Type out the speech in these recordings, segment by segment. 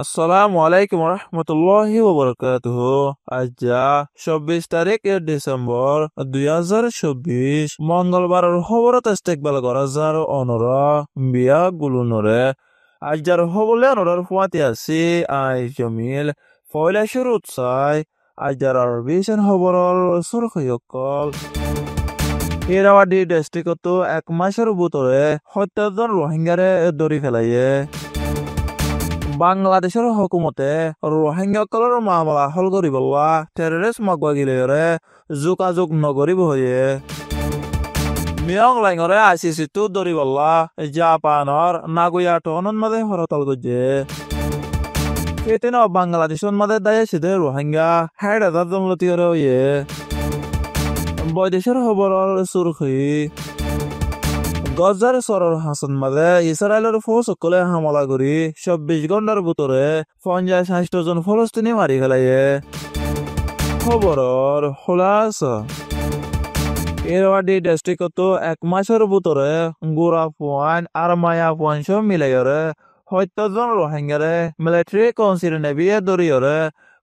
আসসালামু আলাইকুম রহমতুল্লাহি ওবরাকাতুহু। আজ 24 তারিখ ডিসেম্বর 2024 মঙ্গলবারের খবরত ইস্তেকবাল করা যার অনরা বিয়া গুলুনরে আজ হবলে অনরার ফুয়াতি আছি আই জমিল ফয়লা শুরুত চাই আজ বিশন খবরর সুরখয়কল এরাওয়াডি ডিস্ট্রিক্টত 1 মাসের ভিতরে 70 জন রোহিঙ্গারে ধরি ফেলাইয়ে বাংলাদেশের হকুমতে রোহিঙ্গাসকলৰ মামলা হল কৰিবলা টেৰৰিষ্ট মাগবাগিলেৰে যোগাযোগ নকৰিব হয়ে মিয়ং লাইঙৰে আইচিচিটো ধৰিবলা জাপানৰ নাগোয়া টনৰ মাজে হৰতাল গজে কেতেন বাংলাদেশৰ মাজে দায়চিদে রোহিঙ্গা 60,000 জন লতিয়ৰে হয়ে বৈদেশৰ খবৰৰ সুরখি গজার সরর হাসান মাঝে ইসরায়েলের ফৌজ সকলে হামলা করি 24 ঘন্টার ভিতরে 50-60 জন ফলস্তিনি মারি ফেলাইয়ে খবরর খোলাসা এরওয়াডি ডিস্ট্রিক্টত 1 মাসের ভিতরে গোড়া ফুয়ান আর মায়া ফুয়ান সব মিলাইরে 70 জন রোহিঙ্গারে মিলিটারি কাউন্সিল নেভিয়ে ধরিয়রে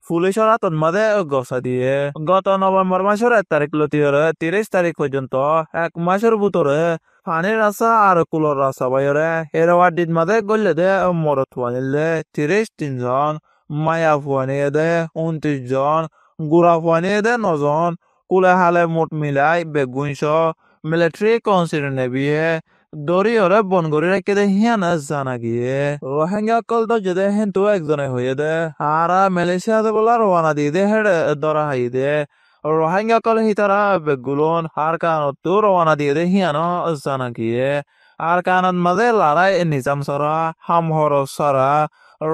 পুলিশের হাতত মাঝে গসা দিয়ে গত নভেম্বর মাসের 1 তারিখ লতিয়রে 30 তারিখ পর্যন্ত 1 মাসের ভিতরে পানির রাস্তা আর কুলোর রাস্তা বাইরে এরওয়াডির মাঝে গল্লে দে মরত ফুয়ানিলে 33 জন মায়া ফুয়ানিয়ে দে 29 জন গুড়া ফুয়ানিয়ে দে 9 জন কুলে হালে মোট মিলাই বেগুনশ মিলিটারি কাউন্সিল নেভিয়ে দরিয়রে বন করে রেখে দে হিয়ানা জানা গিয়ে রোহিঙ্গা কল তো যেদে হেন্তু একজনে হয়ে দে আর মালয়েশিয়া বলা রওনা দিয়ে দে হেড ধরা হাই দে রোহিঙ্গা কল হিতারা বেগুলন আর কানতো রওনা দিয়ে দে হিয়ানো জানা গিয়ে আর কানত মাঝে লড়াই নিজাম সরা হামহর সরা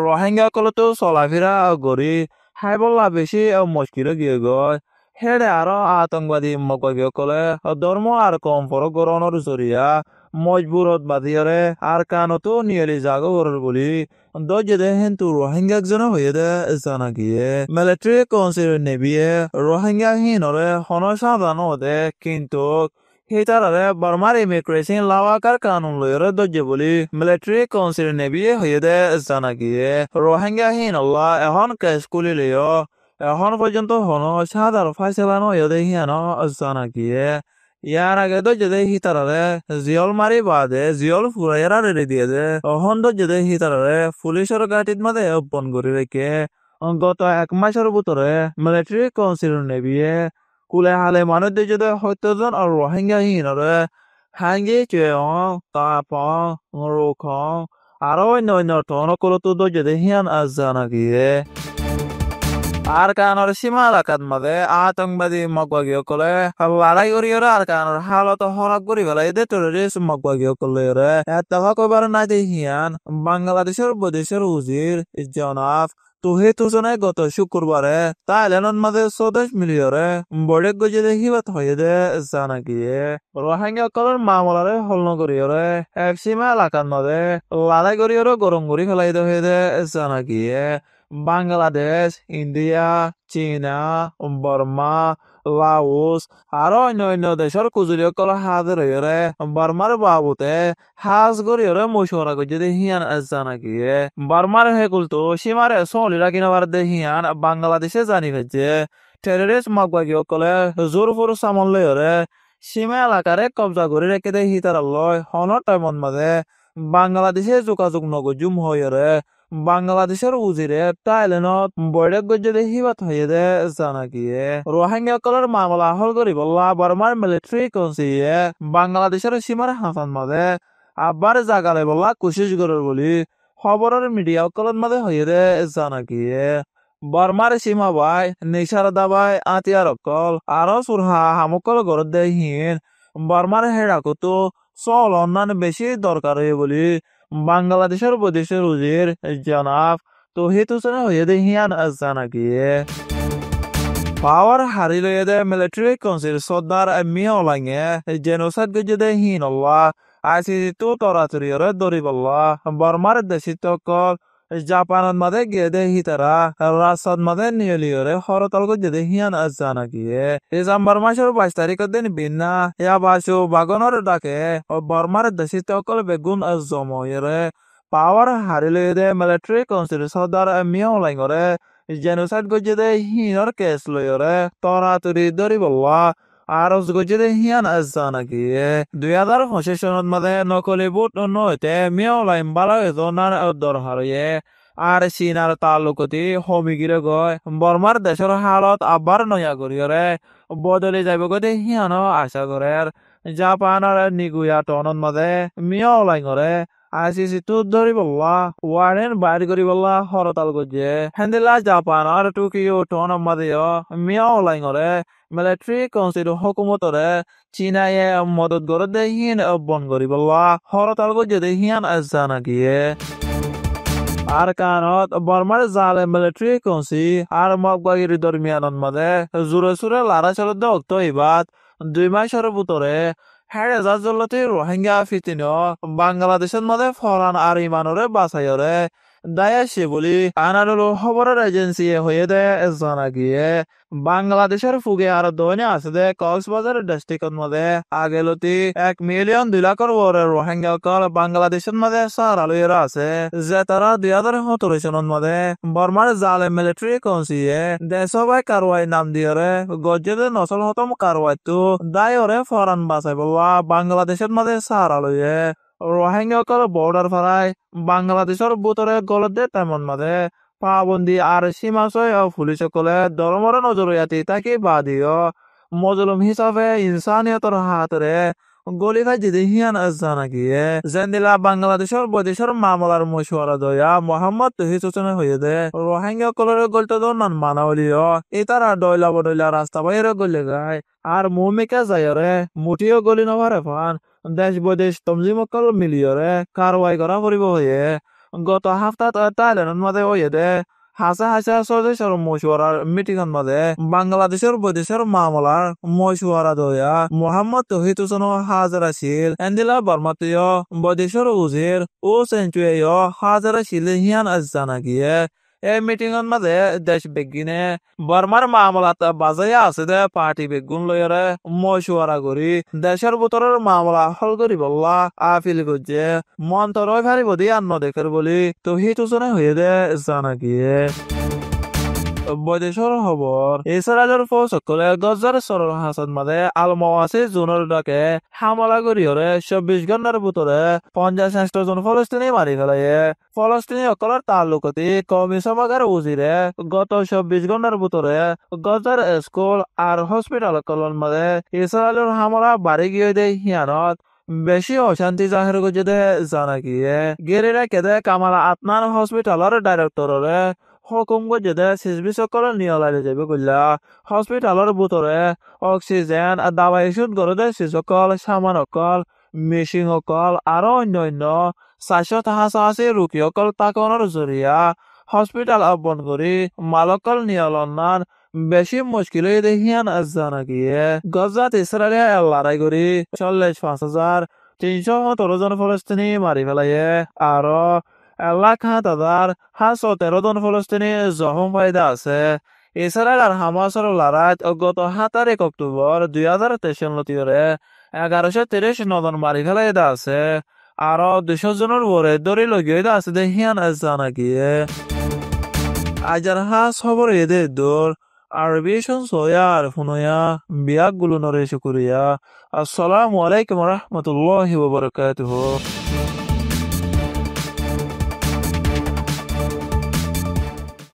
রোহিঙ্গা কল তো চলাফেরা গড়ি হাইবল্লা বেশি মুশকিল গিয়ে গয় হেডে আরো আতঙ্কবাদী মকলে ধর্ম আর কম ফরক গরণর জরিয়া মজবুরত বাদিয়রে আর কানতো নিয়েলি জাগো গরর বলি দজে হেন্তু রোহিঙ্গা একজন হয়ে দে জানা গিয়ে মিলিটারি কাউন্সিল নেভিয়ে রোহিঙ্গা হিনরে হন সাধারণ হতে কিন্তু হিতারে বর্মার ইমিগ্রেশন লাওয়াকার কানুন লয়রে দজে বলি মিলিটারি কাউন্সিল নেভিয়ে হয়ে দে জানা গিয়ে রোহিঙ্গা হিনল্লা এখন কেস কুলি লিও এখন পর্যন্ত হন সাধারণ ফাইসলা নয় হিয়ানো জানা গিয়ে ইয়ার আগে তো যদি হিতারে জিয়ল মারি বাদে জিয়ল ফুরাইয়ারা রেডি দিয়ে দে অহন তো যদি হিতারে পুলিশের গাড়ির মাঝে বন করে রেখে গত 1 মাসের ভিতরে মিলিটারি কাউন্সিল নেভিয়ে কুলে হালে মানুষ দিয়ে যদি 70 জন আর রোহিঙ্গা হিনরে হাঙ্গি চেয়ং তাপং রুখং আরো অন্য টনকলতো তো যদি হিয়ান জানা গিয়ে আর কানর সীমা এলাকাত মাঝে আতঙ্কবাদী মগবাগীসকলে লড়াই করিয়রে আর কানর হালত হরাক করি ফেলাই দে টেররিস্ট মগবাগীসকলে এতফা কইবার নাই দে হিয়ান বাংলাদেশের বৈদেশের উজির জনাব তুহিত হুসেনে গত শুক্রবারে থাইল্যান্ডের মাঝে স্বদেশ মিলিয়রে বড়ে গজে দেখিবাত হয়ে দে জানা গিয়ে রোহিঙ্গাসকলের মামলারে হল নগরীয়রে এক সীমা এলাকার মাঝে লড়াই করিয়রে গরম করি ফেলাই দে হয়ে দে জানা গিয়ে বাংলাদেশ ইন্ডিয়া চীনা বর্মা লাওস আরো অন্য দেশের কুজুরিসকল হাজির হইরে বর্মার বাবুতে হাজ গরিয়রে মশওয়ারা করছে হিয়ান জানা গিয়ে বর্মার হেকুলতো সীমারে চলিরা কিনাবার দে হিয়ান বাংলাদেশে জানি ফেলছে টেররিস্ট মাগবাগীসকলে জোর ফুর সামল লইরে সীমা এলাকারে কবজা করে রেখে দে হিতার লয় হনর টাইমত মাঝে বাংলাদেশে যোগাযোগ নগজুম হইরে বাংলাদেশের উজিরে থাইল্যান্ডত বৈঠক গজে দেখিবাত হয়ে দে জানা গিয়ে রোহিঙ্গাসকলের মামলা হল করিবলা বর্মার মিলিটারি কাউন্সিলে বাংলাদেশের সীমার হাসান মাঝে আবার জাগালে বলা কোশিশ করার বলি খবরের মিডিয়া সকলের মাঝে হয়ে দে জানা গিয়ে বর্মার সীমা বাই নিশার দাবাই আতিয়ার অকল আরো সুরহা হামকল গরত দে হিন বর্মার হেডাকতো চল অন্যান্য বেশি দরকার হয়ে বলি বাংলাদেশের বৈদেশের উজির জনাব তৌহিদ হোসেনে হয়ে দে হিয়ান জানা গিয়ে পাওয়ার হারি লয়ে দে মিলিটারি কাউন্সিল সর্দার মিয়া ওলাঙে জেনোসাইড গজে দে হিন আল্লাহ আইসিসি তো তরাতরিয়রে দরিবল্লা বর্মার দেশিত কল জাপানের মাঝে গিয়ে দে হিতারা রাস্তার মাঝে নিয়লিয়রে হরতাল গজে দে হিয়ান জানা গিয়ে ডিসেম্বর মাসের 22 তারিখের দিন বিনা ইয়া বাসু বাগনের ডাকে বর্মার দেশিত কল বেগুন জময়রে পাওয়ার হারিলে দে মিলিটারি কাউন্সিল সদর মিয়াওলাইngরে জেনোসাইড গজেদে হিনর কেস লয়রে তরাতুরি দরি বল্লা আরজ গজেদে হিয়ান আজানাকি 2025 সনত মাদে নকলি বুট নয়তে মিয়াওলাইম বালা এজনার দরহারয়ে আর চীনার তালুকতি হমিগিরে গয় বর্মার দেশের হালত আবার নয়া করিয়রে বদলে যাইব গতে হিয়ানো আশা করে জাপান আর নিগুয়া টনত মাদে মিয়াওলাইngরে আইসিসি তুত ধরি বল্লা ওয়ারেন বাইর করি বল্লা হরতাল গজে হেন্দিলা জাপান আর টোকিও টন মাদিও মিয়াওলাইngরে মিলিটারি কাউন্সিল হুকুমতরে চীনায়ে মদত গরে দে হিন বন করি বল্লা হরতাল গজে দে হিয়ান আজানা গিয়ে আর কানত বর্মার জালে মিলিটারি কাউন্সি আর মগবাগির দরমিয়ানত মাদে জোরে সুরে লারা চলত অক্ত ইবাদ 2 মাসের ভিতরে 1000 জল্লতি রোহিঙ্গা ফিতিনো বাংলাদেশের মাদে ফরান আর ইমানরে বাঁচাইরে দায়াসে বলি আনারুল খবরের এজেন্সি হয়ে দে জানা গিয়ে বাংলাদেশের ফুগে আর দৈনে আছে দে কক্সবাজার ডিস্ট্রিক্টত মাদে আগেলতি 1 মিলিয়ন 2 লাখের ওরে রোহিঙ্গা কল বাংলাদেশের মাদে সারালুয়েরা আছে যে তারা 2017 সনত মাদে বর্মার জালে মিলিটারি কাউন্সিয়ে দেশবাই কারওয়াই নাম দিয়রে গজ্জেদে নসল হতম কারওয়াই তো দায়রে ফরান বাঁচাই বলা বাংলাদেশের মাদে সারালুয়ে রোহিঙ্গা কল বর্ডার ফারাই বাংলাদেশের ভিতরে গলদে তেমন মাদে পাবন্দি আর সীমাশয় পুলিশ সকলে ধর্মর নজরিয়াতি তাকে বাদিও মজলুম হিসাবে ইনসানিয়তর হাতরে গলি খাই যদি হিয়ান জানা গিয়ে জেন্দিলা বাংলাদেশের বৈদেশের মামলার মশওয়ারা দয়া মোহাম্মদ তহিদ হোসেন হয়ে দে রোহিঙ্গা কলরে গলতে নান মানাওলিও ইতারা ডয়লা বডয়লা রাস্তা বাইরে গলে গায় আর মুমিকা যায়রে মুঠিও গলি নভারে ফান দেশ বৈদেশ তমজিমকল মিলিয়রে কারওয়াই করা করিব হয়ে গত হাফতাত থাইল্যান্ডের মাঝে হয়ে দে হাসা হাসা স্বদেশের মশওয়ারার মিটিংয়ের মাঝে বাংলাদেশের বৈদেশের মামলার মশওয়ারা দয়া মোহাম্মদ তহিদ হোসেন হাজার আছিল এন্দিলা বর্মাতীয় বৈদেশের উজির ও সেঞ্চুয়েও হাজার আছিল হিয়ান জানা গিয়ে এই মিটিংয়ের মাঝে দেশ বেগিনে বর্মার মামলাত বাজাইয়া আছে দে পার্টি বেগুন লয়রে মশওয়ারা করি দেশের ভিতরের মামলা হল করি বললা আপিল করছে মন্তরয় ফারিব দি আন্ন দেখের বলি তো হিট হোসেনে হয়ে দে জানা গিয়ে বৈদেশৰ খবৰ ইছৰাইলৰ ফৌজসকলে গজ্জাৰ চৰৰ হাছত মাদে আল-মাৱাছি জোনৰ ডাকে হামলা কৰিহৰে 24 ঘণ্টাৰ ভিতৰে 50 জন ফলস্তিনী মাৰি পেলায়ে ফলস্তিনীসকলৰ তালুকতি কমিছমাগাৰ উজিৰে গত 24 ঘণ্টাৰ ভিতৰে গজ্জাৰ স্কুল আর হসপিটালসকলৰ মাদে ইছৰাইলৰ হামলা বাঢ়ি গিয়ে দে হিয়ানত বেশি অশান্তি জাহির করছে দে জানা গিয়ে গেরিরা কেদে কামালা আতনান হসপিটালের ডাইরেক্টররে হুকুম করছে দে সিসবি সকলে নিয়লাইলে যাবে কইলা হসপিটালের ভিতরে অক্সিজেন আর দাবাই ইস্যুট করে দে শিশুকল সামানকল মেশিনসকল আরো অন্যান্য 480 রোগীসকল তাকনের জরিয়া হসপিটাল বন্ধ করি মালকল নিয়লনার বেশি মুশকিল হয়ে দেখিয়ান জানা গিয়ে গজাত ইসরায়েলে লড়াই করি 45,317 জন ফলস্তিনি মারি ফেলাইয়ে আরো 1,07,513 জন ফলস্তিনি জখম ফায়দা আছে ইসরায়েল আর হামাসের লড়াইত গত 7 অক্টোবর 2023 লতিরে 1130 নজন মারি ফেলাই আছে আরো 200 জনের উপরে দড়ি লগিয়ে আছে দেখিয়ান জানা গিয়ে আজার হাস খবর এদের দূর আরবিশন সোয়া আর ফুনয়া বিয়াক গুলো নরে শুকুরিয়া আসসালামু আলাইকুম রহমতুল্লাহি ওয়া বারাকাতুহু